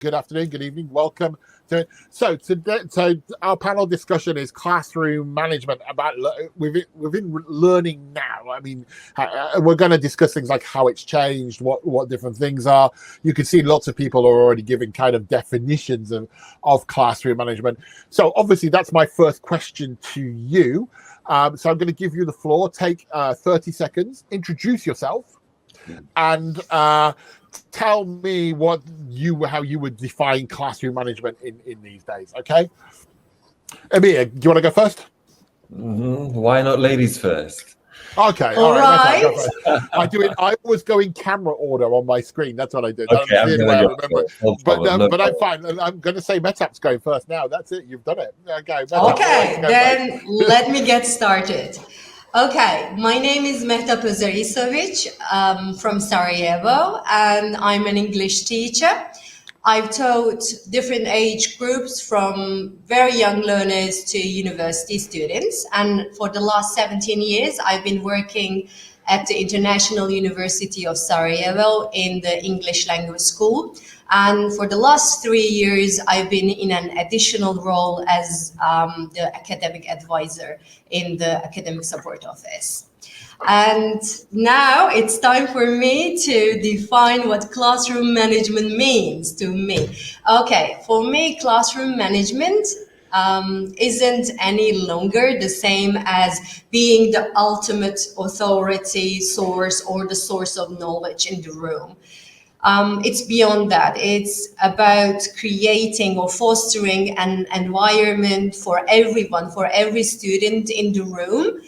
good afternoon, good evening. Welcome to today. So our panel discussion is classroom management about within learning now. I mean, we're going to discuss things like how it's changed, what different things are. You can see lots of people are already giving kind of definitions of classroom management. So obviously that's my first question to you. So I'm going to give you the floor. Take 30 seconds, introduce yourself, and tell me how you would define classroom management in these days. Okay, Emir, do you want to go first? Why not ladies first? Okay, all right. I do it. I always go in camera order on my screen. That's what I do. Okay, that's the way I remember. But I'm fine. I'm going to say Mehtap's going first now. That's it. You've done it. Okay. Okay, then let me get started. Okay, my name is Mehtap Özer Isović from Sarajevo, and I'm an English teacher. I've taught different age groups from very young learners to university students. And for the last 17 years, I've been working at the International University of Sarajevo in the English language school. And for the last 3 years, I've been in an additional role as the academic advisor in the academic support office. And now it's time for me to define what classroom management means to me. Okay, for me, classroom management isn't any longer the same as being the ultimate authority source or the source of knowledge in the room. It's beyond that. It's about creating or fostering an environment for everyone, for every student in the room,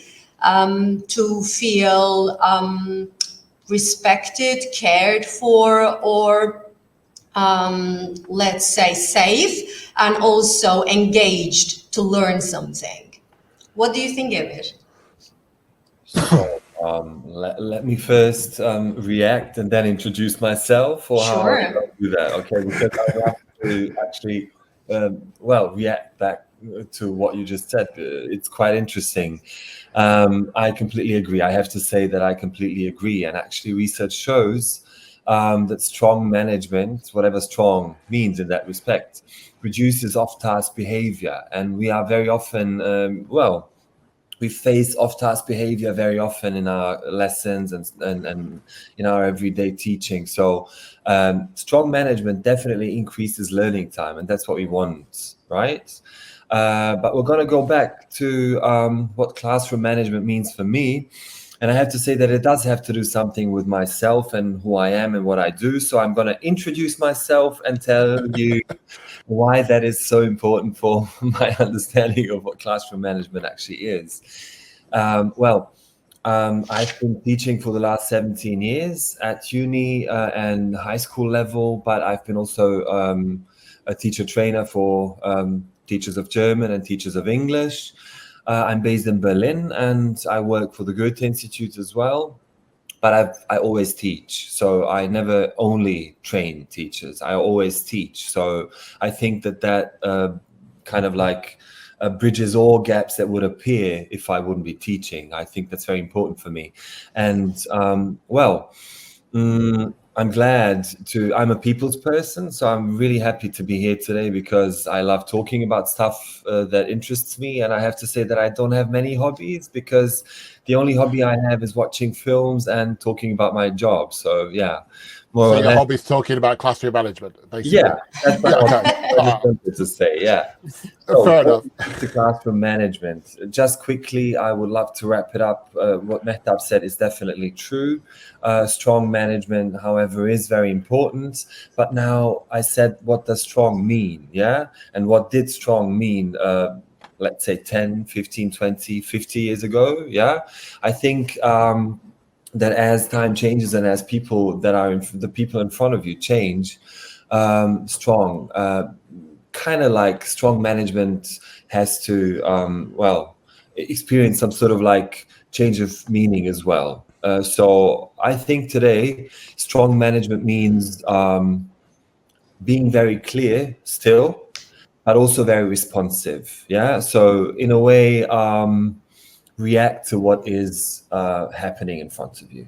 to feel respected, cared for, or let's say safe, and also engaged to learn something. What do you think, Emir? So, let me first react and then introduce myself, or Sure. How do I do that? Okay, because I have to actually, react back to what you just said. It's quite interesting. I completely agree. I have to say that I completely agree. And actually, research shows that strong management, whatever strong means in that respect, reduces off-task behavior. And we are very often, we face off-task behavior very often in our lessons and in our everyday teaching. So strong management definitely increases learning time, and that's what we want, right? But we're going to go back to what classroom management means for me. And I have to say that it does have to do something with myself and who I am and what I do. So I'm going to introduce myself and tell you why that is so important for my understanding of what classroom management actually is. I've been teaching for the last 17 years at uni and high school level, but I've been also a teacher trainer for teachers of German and teachers of English. I'm based in Berlin and I work for the Goethe Institute as well. But I always teach. So I never only train teachers. I always teach. So I think that kind of like bridges all gaps that would appear if I wouldn't be teaching. I think that's very important for me. And I'm I'm a people's person, so I'm really happy to be here today because I love talking about stuff that interests me. And I have to say that I don't have many hobbies because the only hobby I have is watching films and talking about my job. So yeah. So your hobby's talking about classroom management, basically. Yeah, that's what I wanted to say, yeah. So, fair enough. To classroom management. Just quickly, I would love to wrap it up. What Mehtap said is definitely true. Strong management, however, is very important. But now I said, what does strong mean, yeah? And what did strong mean, let's say 10, 15, 20, 50 years ago, yeah? I think that as time changes and as people that are the people in front of you change, strong management has to experience some sort of like change of meaning as well. So I think today strong management means being very clear still, but also very responsive. Yeah. So in a way, react to what is happening in front of you.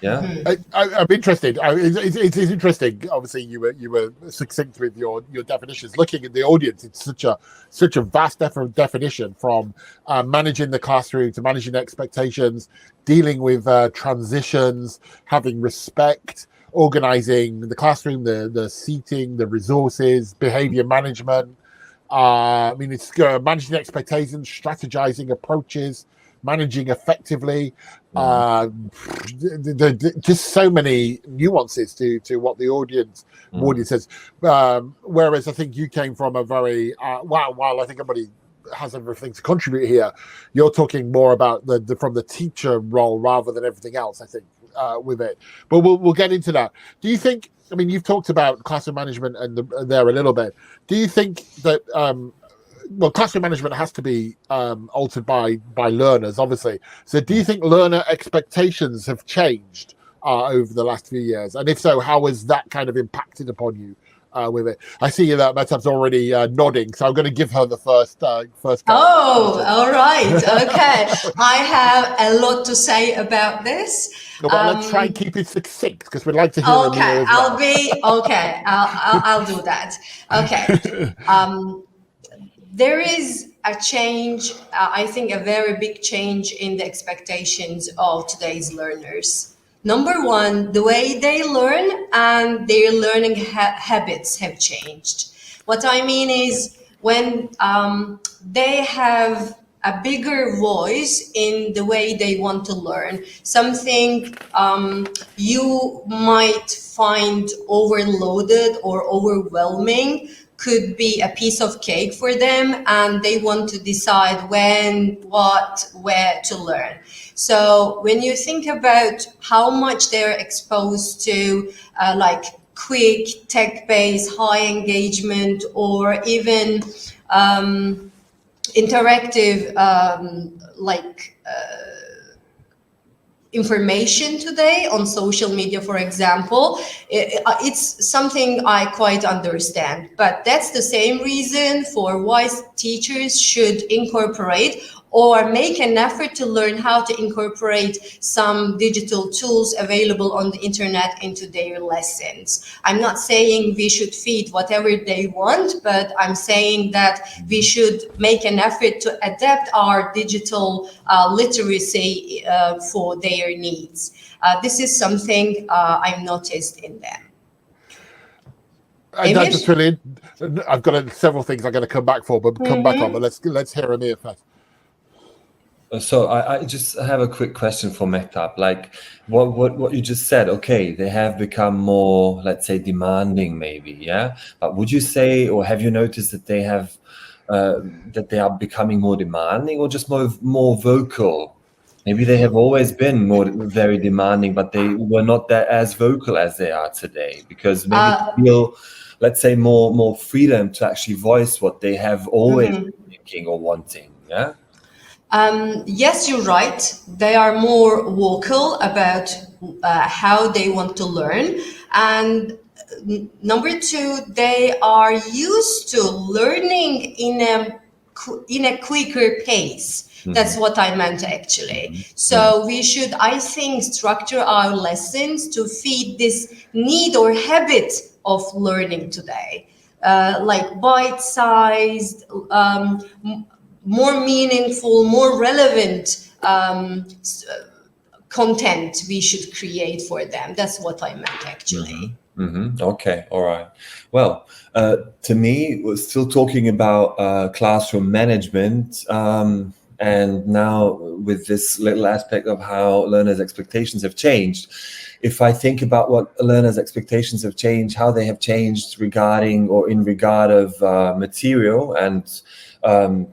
Yeah. I'm interested. It's interesting. Obviously, you were succinct with your definitions. Looking at the audience, it's such a vast definition, from managing the classroom to managing expectations, dealing with transitions, having respect, organizing the classroom, the seating, the resources, behavior management. I mean, it's managing expectations, strategizing approaches, managing effectively. Just so many nuances to what the audience says. Whereas I think you came from a very while I think everybody has everything to contribute here, you're talking more about from the teacher role rather than everything else, I think, with it. But we'll get into that. Do you think, I mean, you've talked about classroom management and there a little bit. Do you think that classroom management has to be altered by learners, obviously. So do you think learner expectations have changed over the last few years? And if so, how has that kind of impacted upon you with it? I see that Mehtap's already nodding, so I'm going to give her the first go. Oh, all right. Okay. I have a lot to say about this. Well, let's try and keep it succinct, because we'd like to hear Emir as well. I'll do that. Okay. There is a change, I think a very big change in the expectations of today's learners. Number one, the way they learn and their learning habits have changed. What I mean is when they have a bigger voice in the way they want to learn, something you might find overloaded or overwhelming could be a piece of cake for them, and they want to decide when, what, where to learn. So when you think about how much they're exposed to like quick, tech-based, high engagement, or even interactive information today on social media, for example, it's something I quite understand. But that's the same reason for why teachers should incorporate or make an effort to learn how to incorporate some digital tools available on the internet into their lessons. I'm not saying we should feed whatever they want, but I'm saying that we should make an effort to adapt our digital literacy for their needs. This is something I've noticed in them. That's just really, I've got several things I'm going to come back for, but let's hear Emir first. So I just have a quick question for Mehtap. Like what you just said, okay, they have become more, let's say, demanding maybe, yeah? But would you say, or have you noticed that they have, that they are becoming more demanding or just more vocal? Maybe they have always been very demanding, but they were not that as vocal as they are today, because maybe they feel, let's say, more freedom to actually voice what they have always been thinking or wanting, yeah? Yes, you're right. They are more vocal about how they want to learn. And number two, they are used to learning in a quicker pace. That's what I meant, actually. So we should, I think, structure our lessons to feed this need or habit of learning today. Like bite-sized, more meaningful, more relevant content we should create for them. That's what I meant, actually. Okay, all right. Well, to me, we're still talking about classroom management, and now with this little aspect of how learners' expectations have changed. If I think about what learners' expectations have changed, how they have changed regarding or in regard of material and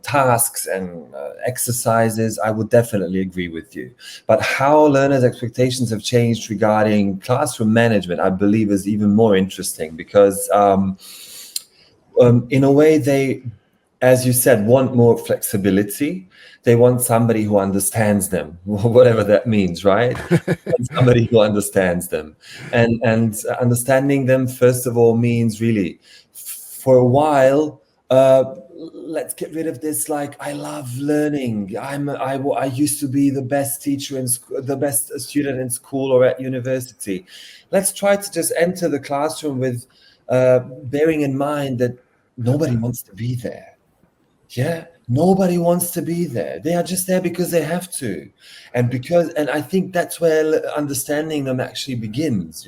tasks and exercises, I would definitely agree with you. But how learners' expectations have changed regarding classroom management, I believe, is even more interesting, because in a way they, as you said, want more flexibility. They want somebody who understands them, whatever that means, right? Somebody who understands them. And understanding them, first of all, means really, for a while, let's get rid of this. Like, I love learning. I used to be the best teacher in the best student in school or at university. Let's try to just enter the classroom with bearing in mind that nobody wants to be there. Yeah, nobody wants to be there. They are just there because they have to, and I think that's where understanding them actually begins.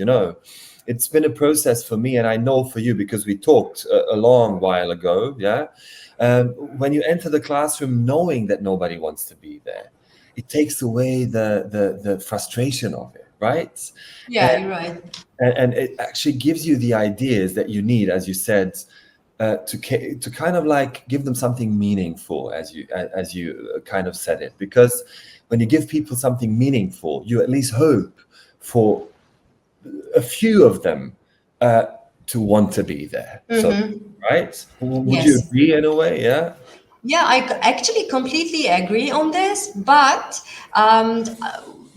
It's been a process for me, and I know for you, because we talked a long while ago. Yeah, when you enter the classroom knowing that nobody wants to be there, it takes away the frustration of it, right? Yeah, you're right. And it actually gives you the ideas that you need, as you said, to kind of like give them something meaningful, as you kind of said it. Because when you give people something meaningful, you at least hope for a few of them to want to be there. So, right? Would you agree in a way? Yeah. Yeah, I actually completely agree on this. But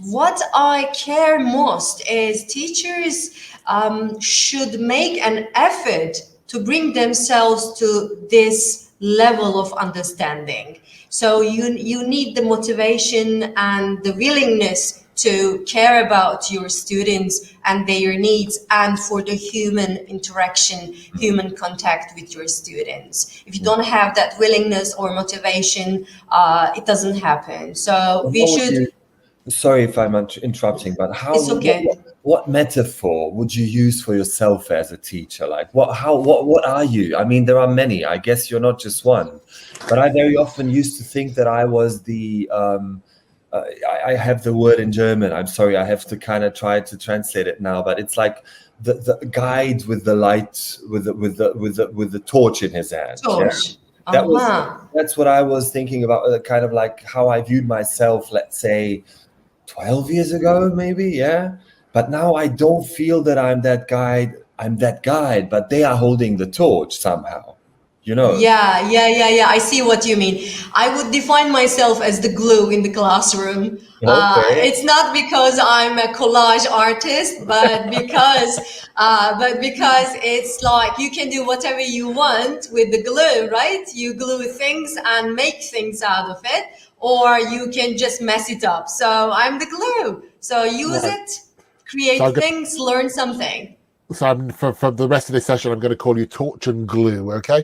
what I care most is teachers should make an effort to bring themselves to this level of understanding. So you need the motivation and the willingness to care about your students and their needs, and for the human interaction, human contact with your students. If you don't have that willingness or motivation, it doesn't happen. So we should... Sorry if I'm interrupting, but It's okay. What metaphor would you use for yourself as a teacher? Like, what are you? I mean, there are many. I guess you're not just one. But I very often used to think that I was the I have the word in German. I'm sorry, I have to kind of try to translate it now. But it's like the guide with the light, with the torch in his hand. Torch. Yeah? That's what I was thinking about. Kind of like how I viewed myself. Let's say 12 years ago, maybe. Yeah. But now I don't feel that I'm that guide. But they are holding the torch somehow. Yeah. I see what you mean. I would define myself as the glue in the classroom. Okay. It's not because I'm a collage artist, but because it's like you can do whatever you want with the glue, right? You glue things and make things out of it, or you can just mess it up. So I'm the glue. So use it, create things, learn something. So for the rest of this session, I'm going to call you Torch and Glue, okay?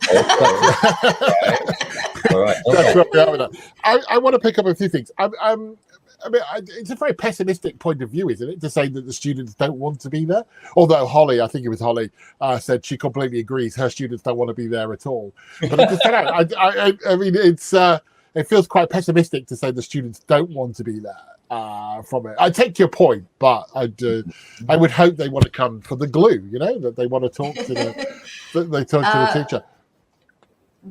All right. That's what we are with that. I want to pick up a few things. It's a very pessimistic point of view, isn't it, to say that the students don't want to be there? Although Holly, I think it was Holly, said she completely agrees. Her students don't want to be there at all. But I mean, it feels quite pessimistic to say the students don't want to be there. From it, I take your point, but I would hope they want to come for the glue. That they want to talk to the teacher.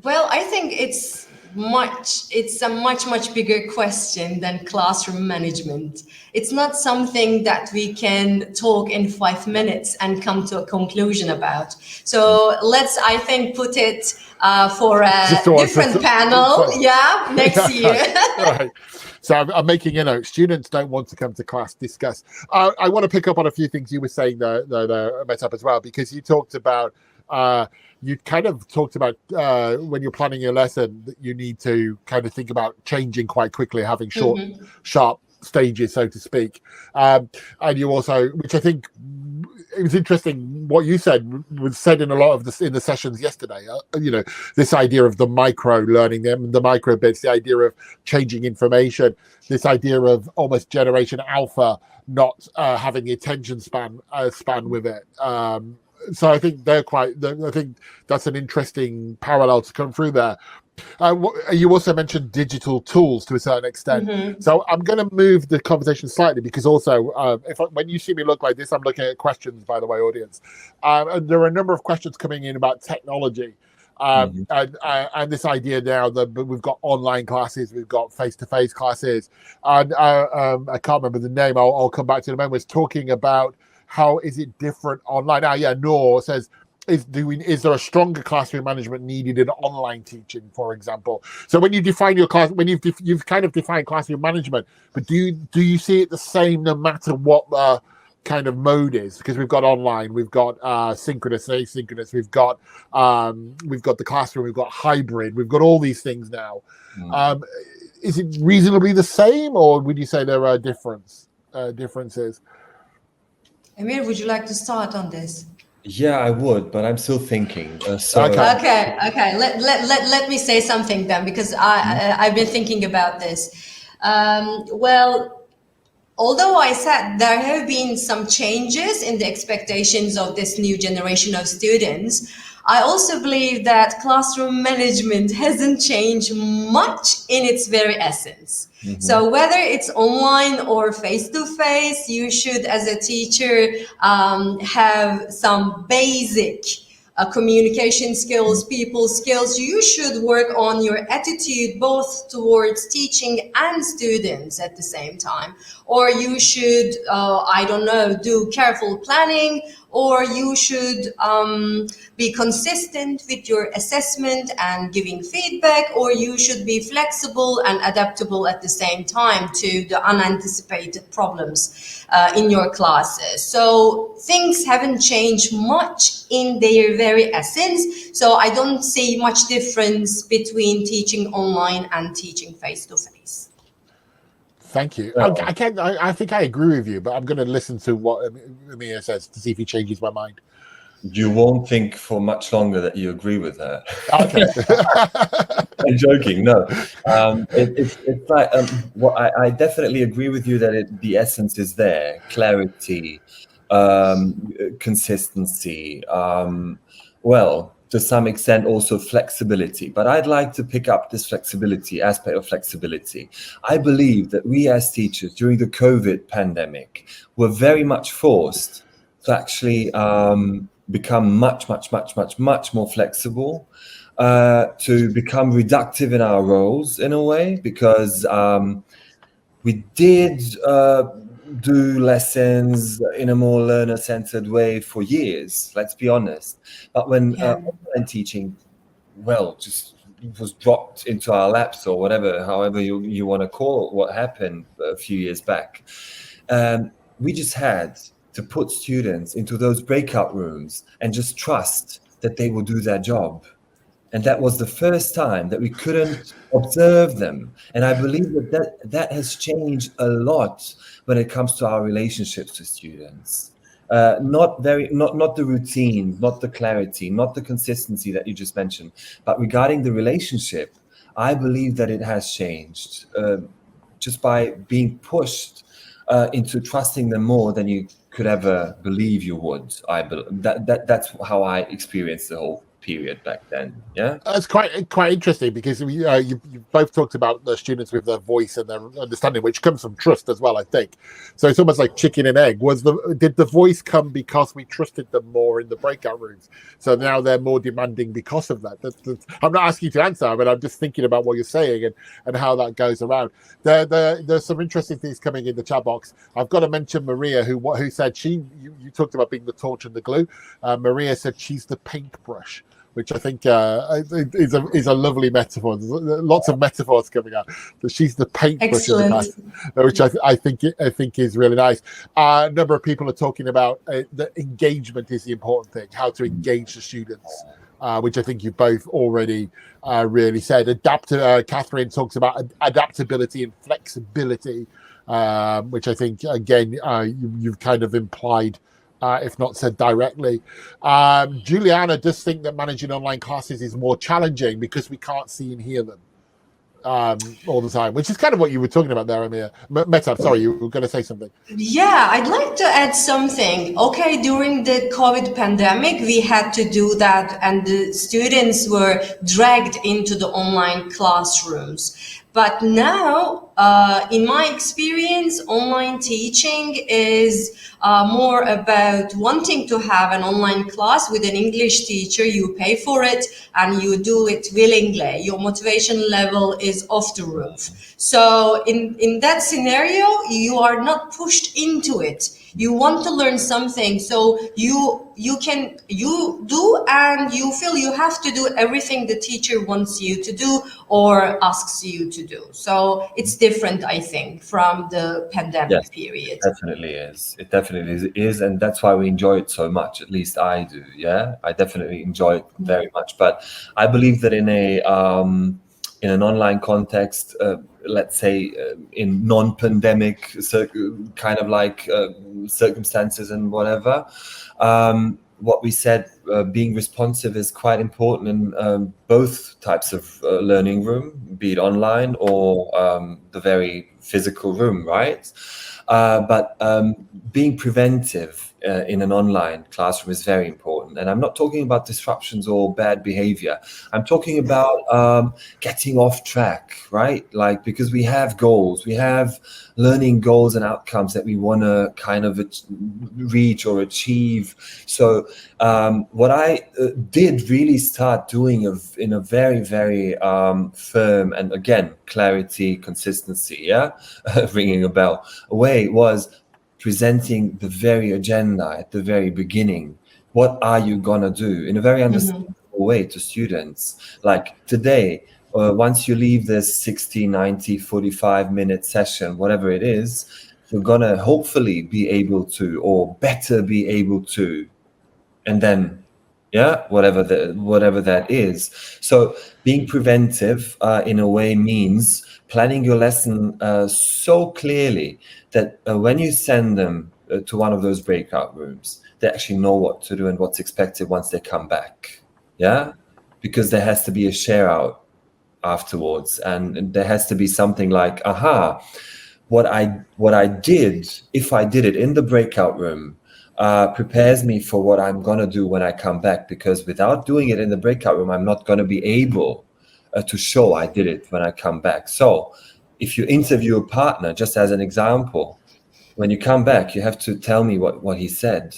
Well, I think it's a much bigger question than classroom management. It's not something that we can talk in 5 minutes and come to a conclusion about. So let's, I think, put it for a different panel. Yeah, next year. Right. So I'm making a note. Students don't want to come to class. Discuss. I want to pick up on a few things you were saying there, Mehtap, as well, because you talked about when you're planning your lesson that you need to kind of think about changing quite quickly, having short, sharp stages, so to speak. And you also, which I think it was interesting, what you said was said in a lot of in the sessions yesterday. This idea of the micro learning, the micro bits, the idea of changing information, this idea of almost generation alpha not having the attention span with it. So I think I think that's an interesting parallel to come through there. You also mentioned digital tools to a certain extent. So I'm going to move the conversation slightly, because also when you see me look like this, I'm looking at questions, by the way, audience. And there are a number of questions coming in about technology. And this idea now that we've got online classes, we've got face-to-face classes. And I can't remember the name. I'll come back to it in a moment. It's talking about how is it different online? Noor says, is there a stronger classroom management needed in online teaching, for example? So when you define your class, when you've kind of defined classroom management, but do you see it the same no matter what kind of mode is, because we've got online, we've got synchronous, asynchronous, we've got the classroom, we've got hybrid, we've got all these things now. Is it reasonably the same, or would you say there are differences? Emir, would you like to start on this? Yeah, I would, but I'm still thinking. Okay. Let me say something then, because I've been thinking about this. Well, although I said there have been some changes in the expectations of this new generation of students, I also believe that classroom management hasn't changed much in its very essence. So whether it's online or face-to-face, you should, as a teacher, have some basic communication skills, people skills. You should work on your attitude both towards teaching and students at the same time. Or you should, I don't know, do careful planning, or you should be consistent with your assessment and giving feedback, or you should be flexible and adaptable at the same time to the unanticipated problems in your classes. So things haven't changed much in their very essence. So I don't see much difference between teaching online and teaching face-to-face. Thank you. I think I agree with you, but I'm going to listen to what Emir says to see if he changes my mind. You won't think for much longer that you agree with her. Okay. I'm joking. No, it's like I definitely agree with you that the essence is there: clarity, consistency. Well, to some extent, also flexibility. But I'd like to pick up this flexibility aspect of flexibility. I believe that we as teachers during the COVID pandemic were very much forced to actually become much more flexible, to become reductive in our roles in a way, because we did do lessons in a more learner-centered way for years, let's be honest. But when online teaching, well, just was dropped into our laps or whatever, however you want to call it, what happened a few years back, we just had to put students into those breakout rooms and just trust that they will do their job. And that was the first time that we couldn't observe them. And I believe that has changed a lot when it comes to our relationships with students. Not the routine, not the clarity, not the consistency that you just mentioned, but regarding the relationship, I believe that it has changed just by being pushed into trusting them more than you could ever believe you would. That's how I experienced the whole period back then. Yeah, it's quite interesting, because you both talked about the students with their voice and their understanding, which comes from trust as well, I think. So it's almost like chicken and egg. Did the voice come because we trusted them more in the breakout rooms? So now they're more demanding because of that. I'm not asking you to answer, but I'm just thinking about what you're saying and how that goes around. There's some interesting things coming in the chat box. I've got to mention Maria, who said you talked about being the torch and the glue. Maria said she's the paintbrush, which I think is a lovely metaphor. There's lots of metaphors coming out. So she's the paintbrush of the class, which I think is really nice. A number of people are talking about that engagement is the important thing, how to engage the students, which I think you both already really said. Catherine talks about adaptability and flexibility, which I think, again, you've kind of implied, if not said directly. Juliana does think that managing online classes is more challenging because we can't see and hear them all the time, which is kind of what you were talking about there, Emir. Mehtap, sorry, you were going to say something. Yeah, I'd like to add something. Okay, during the COVID pandemic, we had to do that, and the students were dragged into the online classrooms. But now, in my experience, online teaching is more about wanting to have an online class with an English teacher. You pay for it and you do it willingly. Your motivation level is off the roof. So in that scenario, you are not pushed into it. You want to learn something, so you do, and you feel you have to do everything the teacher wants you to do or asks you to do. So it's different, I think, from the pandemic Yes, period. definitely is. It definitely is, and that's why we enjoy it so much. At least I do. Yeah, I definitely enjoy it very much. But I believe that in an online context, let's say in non-pandemic kind of like circumstances and whatever, what we said, being responsive is quite important in both types of learning room, be it online or the very physical room, right? But being preventive in an online classroom is very important. And I'm not talking about disruptions or bad behavior. I'm talking about getting off track, right? Like, because we have goals, we have learning goals and outcomes that we want to kind of reach or achieve. So what I did really start doing in a very, very firm, and again, clarity, consistency, yeah, ringing a bell away, was presenting the very agenda at the very beginning. What are you gonna do in a very understandable way to students? Like today, once you leave this 60, 90, 45-minute session, whatever it is, you're gonna hopefully be able to, or better be able to, and then whatever that is. So being preventive in a way means planning your lesson so clearly that when you send them to one of those breakout rooms, they actually know what to do and what's expected once they come back. Yeah, because there has to be a share out afterwards, and there has to be something like, aha, what I did, if I did it in the breakout room, prepares me for what I'm going to do when I come back, because without doing it in the breakout room, I'm not going to be able to show I did it when I come back. So if you interview a partner, just as an example, when you come back, you have to tell me what he said.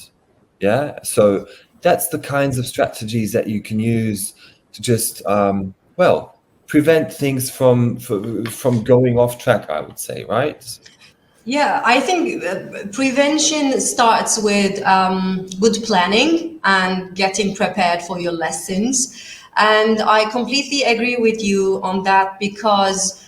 Yeah. So that's the kinds of strategies that you can use to just, prevent things from going off track, I would say, right? Yeah, I think prevention starts with good planning and getting prepared for your lessons. And I completely agree with you on that, because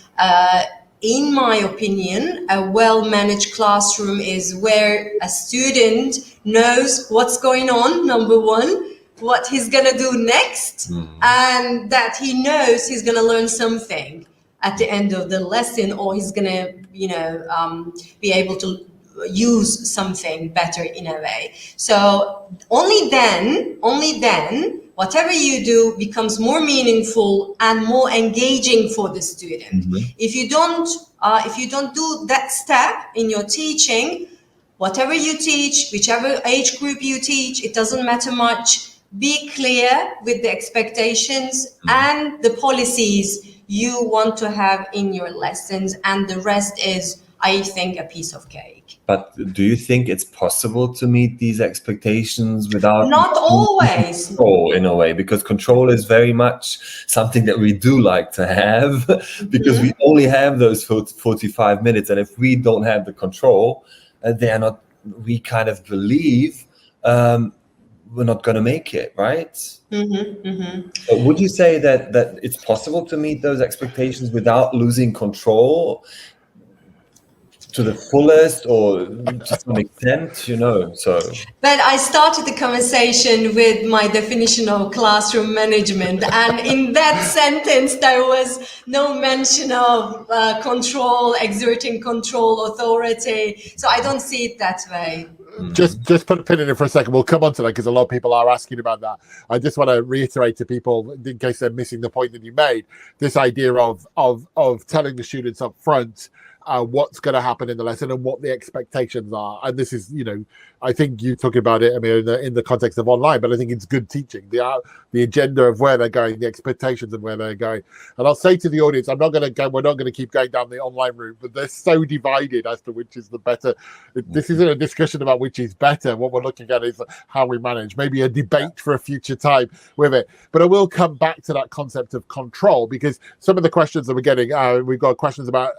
in my opinion, a well-managed classroom is where a student knows what's going on, number one, what he's gonna do next, and that he knows he's gonna learn something at the end of the lesson, or he's gonna, be able to use something better in a way. So only then, whatever you do becomes more meaningful and more engaging for the student. If you don't do that step in your teaching, whatever you teach, whichever age group you teach, it doesn't matter much. Be clear with the expectations and the policies you want to have in your lessons, and the rest is, I think, a piece of cake. But do you think it's possible to meet these expectations without Not always control, in a way? Because control is very much something that we do like to have, because we only have those 45 minutes, and if we don't have the control, we kind of believe we're not going to make it, right? Would you say that it's possible to meet those expectations without losing control to the fullest, or to some extent, so? But I started the conversation with my definition of classroom management, and in that sentence there was no mention of control, exerting control, authority. So I don't see it that way. Just put a pin in it for a second. We'll come on to that, because a lot of people are asking about that. I just want to reiterate to people, in case they're missing the point that you made, this idea of telling the students up front what's going to happen in the lesson and what the expectations are. And this is, I think you talk about it, Emir, in the context of online, but I think it's good teaching, the agenda of where they're going, the expectations of where they're going. And I'll say to the audience, we're not going to keep going down the online route, but they're so divided as to which is the better. This isn't a discussion about which is better. What we're looking at is how we manage, maybe a debate for a future time with it. But I will come back to that concept of control, because some of the questions that we're getting, we've got questions about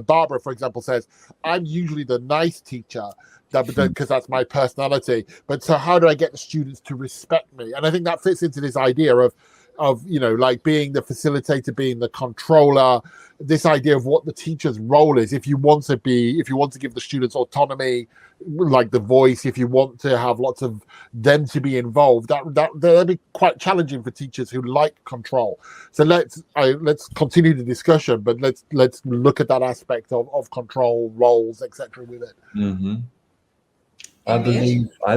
Barbara, for example, says, I'm usually the nice teacher. because that's my personality. But so how do I get the students to respect me? And I think that fits into this idea of like being the facilitator, being the controller, this idea of what the teacher's role is. If you want to give the students autonomy, like the voice, if you want to have lots of them to be involved, that'll be quite challenging for teachers who like control. So let's continue the discussion, but let's look at that aspect of control, roles, etc. with it. Mm-hmm. I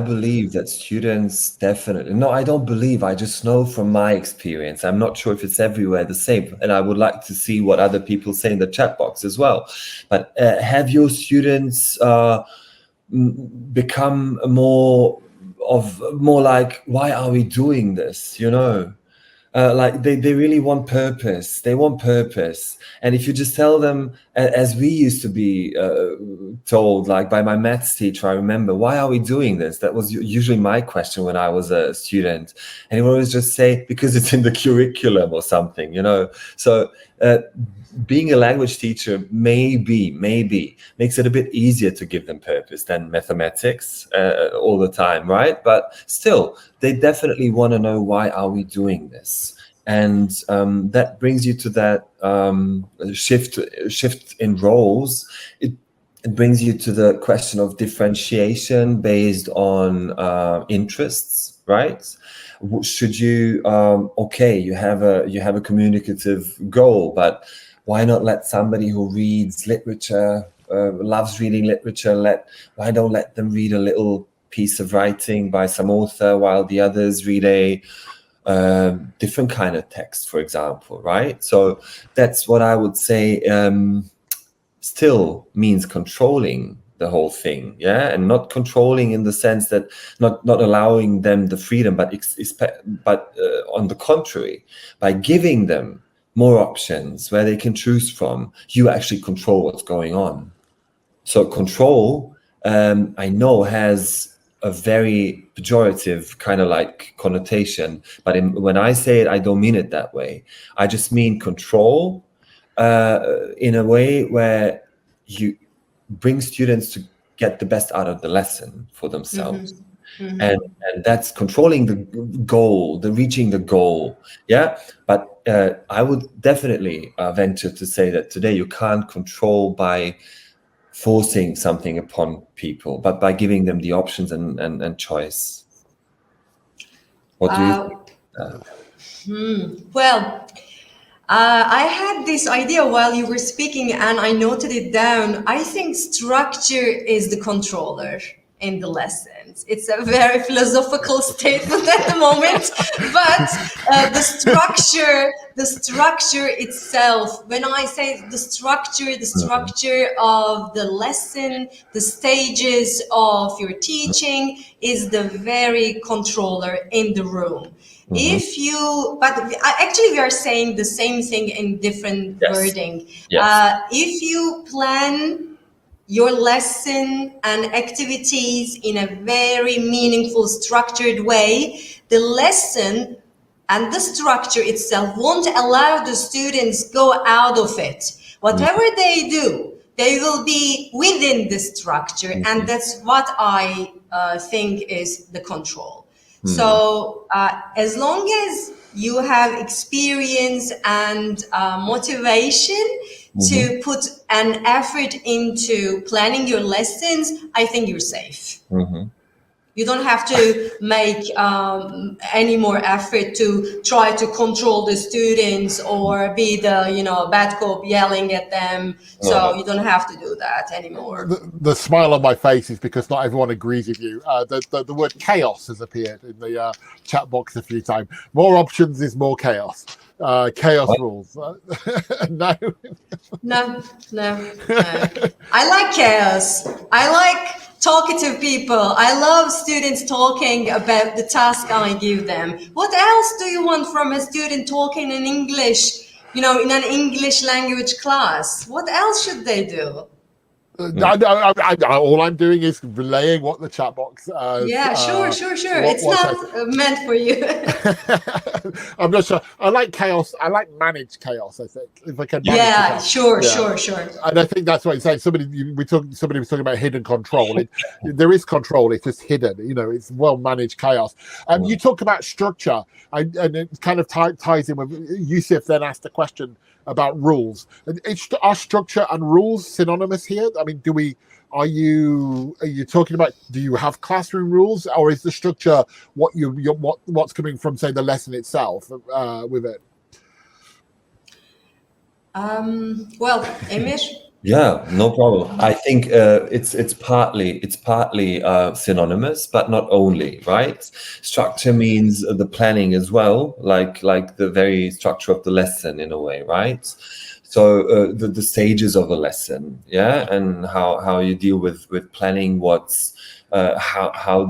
believe that students definitely, no, I don't believe, I just know from my experience. I'm not sure if it's everywhere the same, and I would like to see what other people say in the chat box as well. But have your students become more like, why are we doing this? Like they really want purpose. They want purpose. And if you just tell them, as we used to be told, like by my maths teacher, I remember, why are we doing this? That was usually my question when I was a student. And he would always just say, because it's in the curriculum or something, So being a language teacher maybe makes it a bit easier to give them purpose than mathematics all the time, right? But still, they definitely want to know, why are we doing this? And that brings you to that shift in roles. It brings you to the question of differentiation based on interests, right? Should you you have a communicative goal, but why not let somebody who reads literature, loves reading literature, why don't let them read a little piece of writing by some author while the others read a different kind of text, for example, right? So that's what I would say still means controlling the whole thing, yeah, and not controlling in the sense that not allowing them the freedom, but on the contrary, by giving them more options where they can choose from, you actually control what's going on. So control, I know, has a very pejorative kind of like connotation, but when I say it, I don't mean it that way. I just mean control in a way where you bring students to get the best out of the lesson for themselves. Mm-hmm. And that's controlling the goal, reaching the goal. Yeah. But I would definitely venture to say that today you can't control by forcing something upon people, but by giving them the options and choice. What do you think? Well, I had this idea while you were speaking and I noted it down. I think structure is the controller in the lessons. It's a very philosophical statement at the moment, but the structure itself, when I say the structure of the lesson, the stages of your teaching is the very controller in the room. Mm-hmm. But actually we are saying the same thing in different wording. Yes. If you plan your lesson and activities in a very meaningful, structured way, the lesson and the structure itself won't allow the students go out of it. Whatever they do, they will be within the structure, and that's what I think is the control. So as long as you have experience and motivation to put an effort into planning your lessons, I think you're safe. You don't have to make any more effort to try to control the students or be the bad cop yelling at them. So you don't have to do that anymore. The smile on my face is because not everyone agrees with you. The word chaos has appeared in the chat box a few times. More options is more chaos. Chaos rules. No. I like chaos. I like talkative people. I love students talking about the task I give them. What else do you want from a student talking in English, in an English language class? What else should they do? All I'm doing is relaying what the chat box. Sure. It's not meant for you. I'm not sure. I like chaos. I like managed chaos. I think if I can. Manage sure. And I think that's what you're saying. Somebody was talking about hidden control. There is control. It's just hidden. It's well managed chaos. You talk about structure, and it kind of ties in with Yusuf. Then asked a question about rules. Are structure and rules synonymous here? I mean, are you talking about, do you have classroom rules, or is the structure what's coming from, say, the lesson itself with it? Well, Emir? Yeah, no problem. I think it's partly synonymous, but not only, right? Structure means the planning as well, like the very structure of the lesson in a way, right? So the stages of a lesson, and how you deal with planning what's how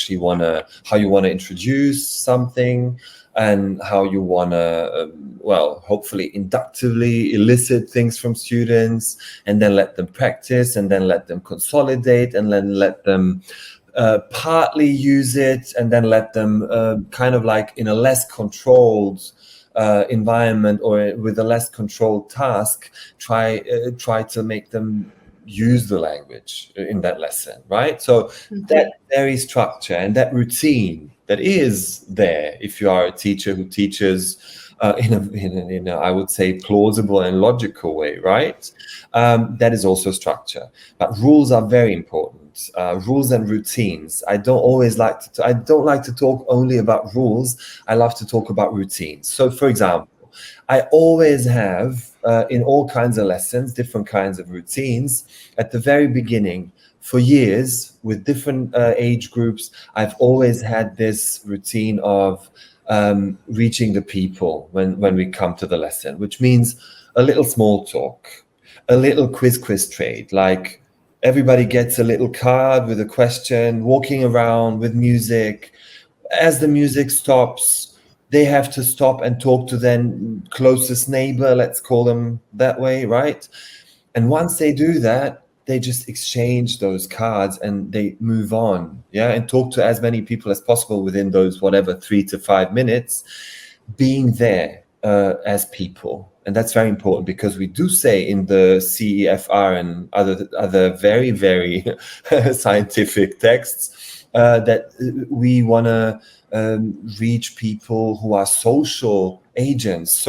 you wanna introduce something, and how you want to, hopefully inductively elicit things from students, and then let them practice, and then let them consolidate, and then let them partly use it, and then let them kind of like in a less controlled environment, or with a less controlled task, try to make them use the language in that lesson, right? So that very structure and that routine that is there, if you are a teacher who teaches in a I would say plausible and logical way, right? That is also structure. But rules are very important. Rules and routines. I don't like to talk only about rules. I love to talk about routines. So, for example, I always have in all kinds of lessons different kinds of routines at the very beginning. For years, with different age groups, I've always had this routine of reaching the people when we come to the lesson, which means a little small talk, a little quiz trade, like everybody gets a little card with a question, walking around with music. As the music stops, they have to stop and talk to their closest neighbor, let's call them that way, right? And once they do that, they just exchange those cards and they move on, and talk to as many people as possible within those 3 to 5 minutes, being there as people. And that's very important, because we do say in the CEFR and other very, very scientific texts that we want to reach people who are social agents,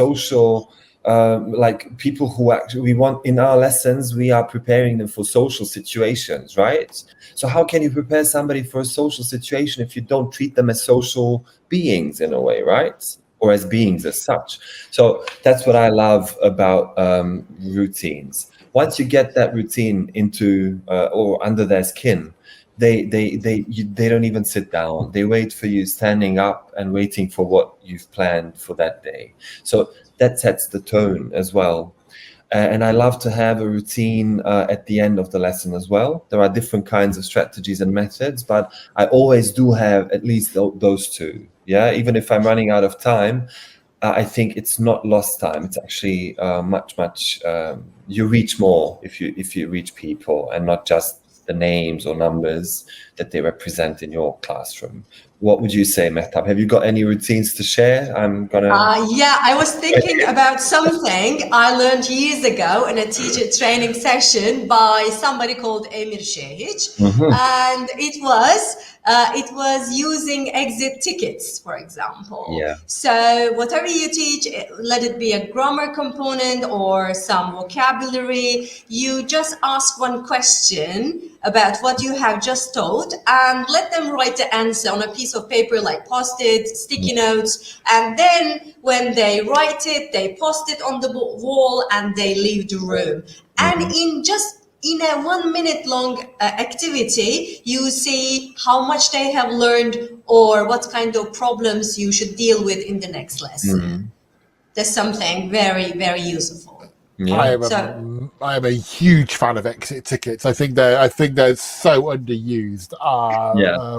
like people who actually we want in our lessons. We are preparing them for social situations, right? So how can you prepare somebody for a social situation if you don't treat them as social beings in a way, right? Or as beings as such. So that's what I love about routines. Once you get that routine into or under their skin, they don't even sit down. They wait for you standing up and waiting for what you've planned for that day. So that sets the tone as well. And I love to have a routine at the end of the lesson as well. There are different kinds of strategies and methods, but I always do have at least those two. Even if I'm running out of time, I think it's not lost time. It's actually much you reach more if you reach people and not just the names or numbers that they represent in your classroom. What would you say, Mehtap? Have you got any routines to share? I was thinking about something I learned years ago in a teacher training session by somebody called Emir Sehic, and it was using exit tickets, for example. So whatever you teach, let it be a grammar component or some vocabulary, you just ask one question about what you have just taught and let them write the answer on a piece of paper, like post-it, sticky notes, and then when they write it, they post it on the wall and they leave the room. And in a 1 minute long activity, you see how much they have learned or what kind of problems you should deal with in the next lesson. That's something very, very useful. I am a huge fan of exit tickets. I think they're so underused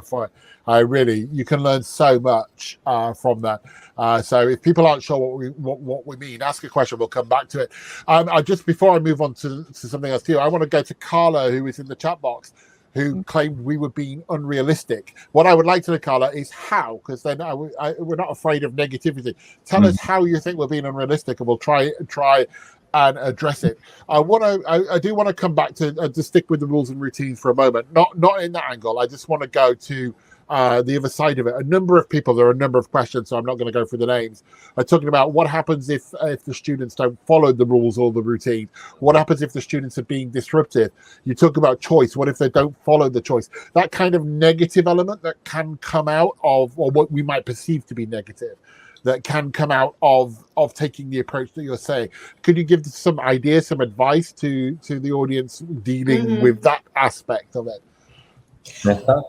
for it. Really, you can learn so much from that. So if people aren't sure what we mean, ask a question. We'll come back to it. Just before I move on to something else too, I want to go to Carla, who is in the chat box, who claimed we were being unrealistic. What I would like to know, Carla, is how, because then we're not afraid of negativity. Tell us how you think we're being unrealistic, and we'll try and address it. I do want to come back to stick with the rules and routines for a moment. Not in that angle. I just want to go to the other side of it. A number of people, there are a number of questions, so I'm not going to go through the names, are talking about what happens if the students don't follow the rules or the routine. What happens if the students are being disruptive? You talk about choice. What if they don't follow the choice? That kind of negative element that can come out of, or what we might perceive to be negative, that can come out of taking the approach that you're saying. Could you give some ideas, some advice to the audience dealing with that aspect of it? Mehtap?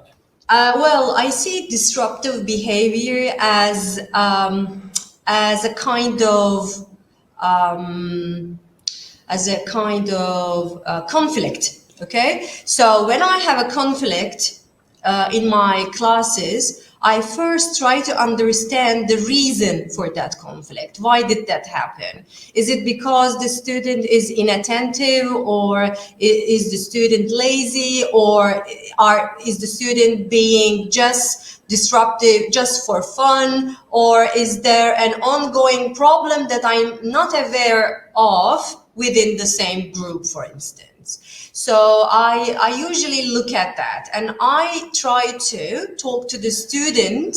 Well, I see disruptive behavior as a kind of conflict. Okay, so when I have a conflict in my classes, I first try to understand the reason for that conflict. Why did that happen? Is it because the student is inattentive, or is the student lazy, or is the student being just disruptive just for fun, or is there an ongoing problem that I'm not aware of within the same group, for instance? So I usually look at that, and I try to talk to the student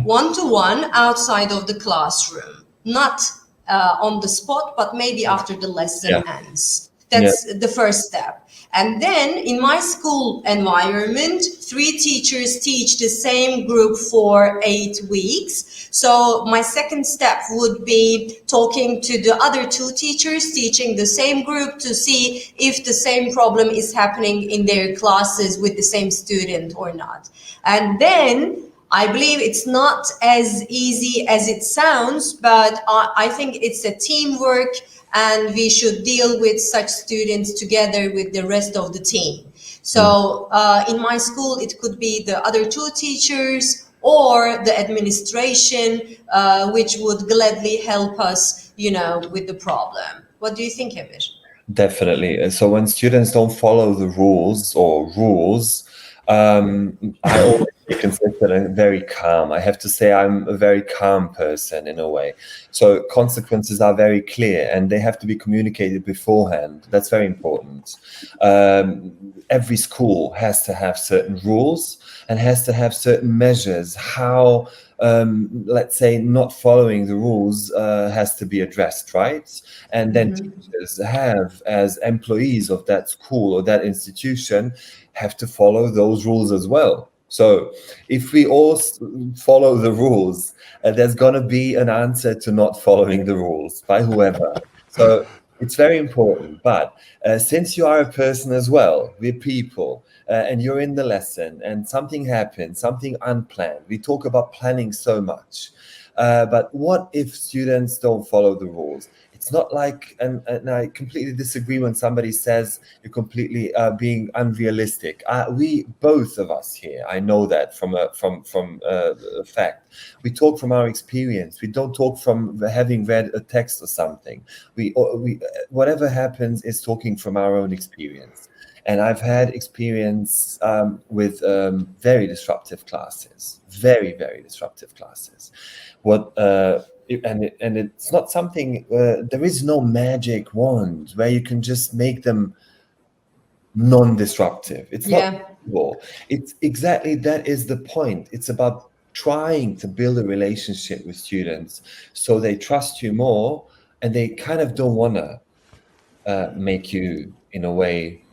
one-to-one outside of the classroom, not on the spot, but maybe after the lesson ends. That's the first step. And then in my school environment, 3 teachers teach the same group for 8 weeks. So my second step would be talking to the other 2 teachers teaching the same group to see if the same problem is happening in their classes with the same student or not. And then I believe it's not as easy as it sounds, but I think it's a teamwork, and we should deal with such students together with the rest of the team. So in my school, it could be the other 2 teachers or the administration, which would gladly help us, with the problem. What do you think, Emir? Definitely. So when students don't follow the rules, I always be consistent and very calm. I have to say I'm a very calm person in a way. So consequences are very clear, and they have to be communicated beforehand. That's very important. Every school has to have certain rules and has to have certain measures how, let's say, not following the rules has to be addressed, right? And then teachers have, as employees of that school or that institution, have to follow those rules as well. So if we all follow the rules, there's going to be an answer to not following the rules by whoever. So it's very important. But since you are a person as well, we're people, and you're in the lesson and something happens, something unplanned. We talk about planning so much. But what if students don't follow the rules? It's not like, and I completely disagree when somebody says you're completely being unrealistic. We, both of us here, I know that from a fact. We talk from our experience. We don't talk from having read a text or something. We whatever happens is talking from our own experience. And I've had experience with very disruptive classes, very, very disruptive classes. And it's not something, there is no magic wand where you can just make them non-disruptive. It's not possible. It's exactly, that is the point. It's about trying to build a relationship with students so they trust you more, and they kind of don't want to make you, in a way,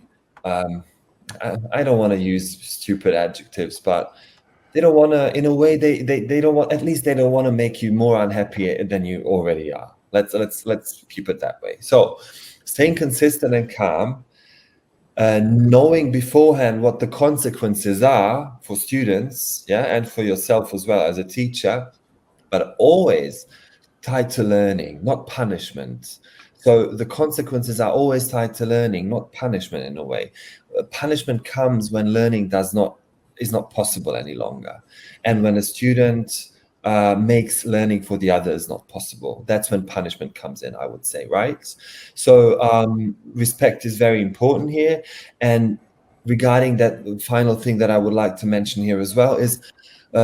I don't want to use stupid adjectives, but they don't want to, in a way, they don't want, at least they don't want to make you more unhappy than you already are. Let's keep it that way. So staying consistent and calm, knowing beforehand what the consequences are for students, and for yourself as well as a teacher, but always tied to learning, not punishment. So the consequences are always tied to learning, not punishment in a way. Punishment comes when learning does not is not possible any longer. And when a student makes learning for the other is not possible, that's when punishment comes in, I would say, right? So respect is very important here. And regarding that, the final thing that I would like to mention here as well is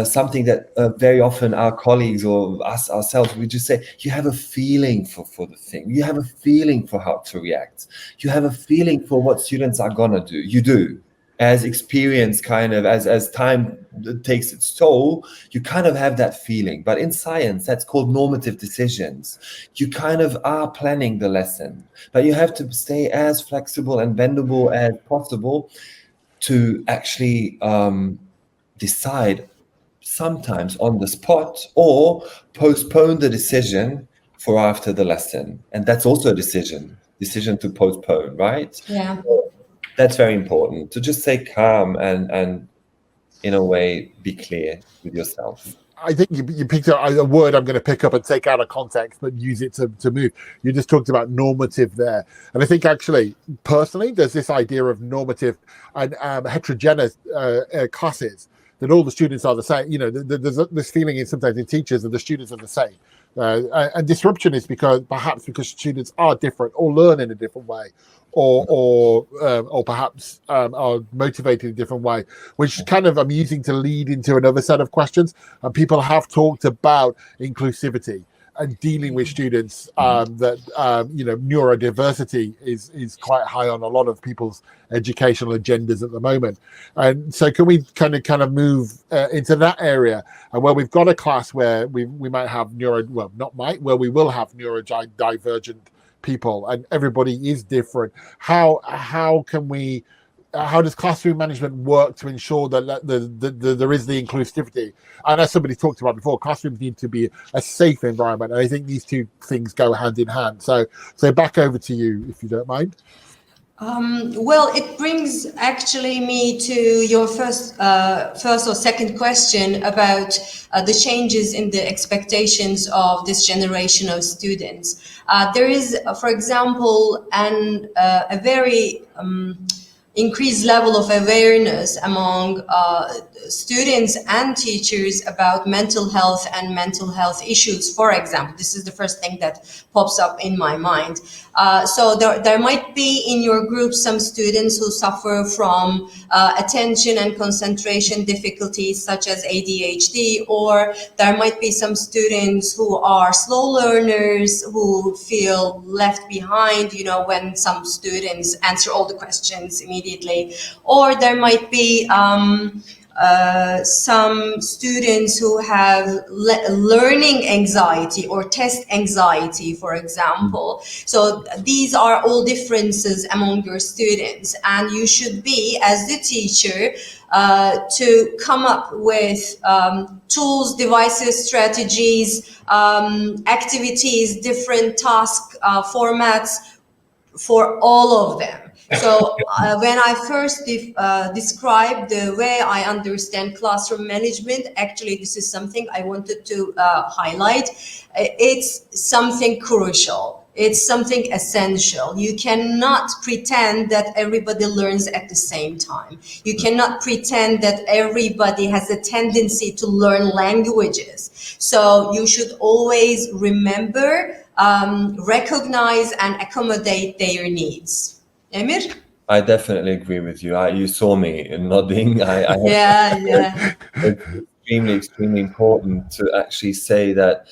something that very often our colleagues or us ourselves, we just say, you have a feeling for the thing. You have a feeling for how to react. You have a feeling for what students are going to do. You do. As experience as time takes its toll, you kind of have that feeling. But in science, that's called normative decisions. You kind of are planning the lesson, but you have to stay as flexible and bendable as possible to actually decide sometimes on the spot or postpone the decision for after the lesson. And that's also a decision to postpone, right? Yeah. That's very important, to just stay calm and in a way be clear with yourself. I think you picked up a word I'm going to pick up and take out of context, but use it to move. You just talked about normative there. And I think actually, personally, there's this idea of normative and heterogeneous classes, that all the students are the same. You know, there's this feeling in sometimes in teachers that the students are the same. And disruption is perhaps because students are different or learn in a different way, or perhaps are motivated in a different way, which kind of I'm using to lead into another set of questions. And people have talked about inclusivity and dealing with students that neurodiversity is quite high on a lot of people's educational agendas at the moment. And so can we kind of move into that area, and where we've got a class where we might have where we will have neurodivergent people, and everybody is different. How does classroom management work to ensure that there is the inclusivity? And as somebody talked about before, classrooms need to be a safe environment. And I think these two things go hand in hand. So back over to you, if you don't mind. Well, it brings actually me to your first or second question about the changes in the expectations of this generation of students. There is, for example, a very increased level of awareness among students and teachers about mental health and mental health issues. For example, this is the first thing that pops up in my mind. So there might be in your group some students who suffer from attention and concentration difficulties such as ADHD, or there might be some students who are slow learners who feel left behind, when some students answer all the questions immediately, or there might be some students who have learning anxiety or test anxiety, for example. So these are all differences among your students, and you should be, as the teacher, to come up with tools, devices, strategies, activities, different task formats for all of them. So when I first described the way I understand classroom management, actually this is something I wanted to highlight. It's something crucial. It's something essential. You cannot pretend that everybody learns at the same time. You cannot pretend that everybody has a tendency to learn languages. So you should always remember, recognize and accommodate their needs. Emir? I definitely agree with you. You saw me nodding. Yeah. It's extremely important to actually say that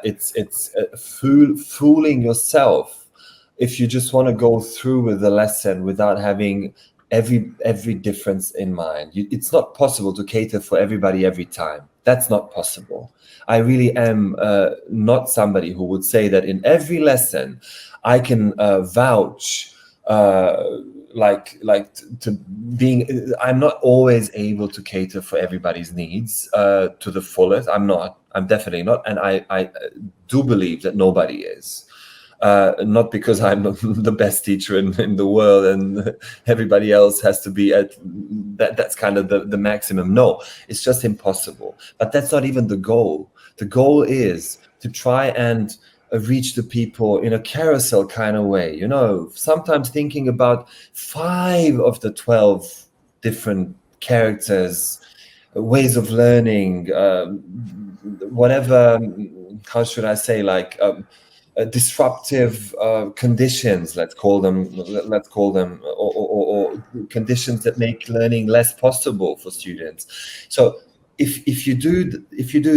it's fooling yourself if you just want to go through with the lesson without having every difference in mind. It's not possible to cater for everybody every time. That's not possible. I really am not somebody who would say that in every lesson I can vouch to being. I'm not always able to cater for everybody's needs to the fullest. I'm definitely not, and I do believe that nobody is. Not because I'm the best teacher in the world and everybody else has to be at that's kind of the maximum. No, it's just impossible. But that's not even the goal. The goal is to try and reach the people in a carousel kind of way, sometimes thinking about 5 of the 12 different characters, ways of learning, whatever, how should I say, like disruptive conditions, let's call them, or conditions that make learning less possible for students. So if you do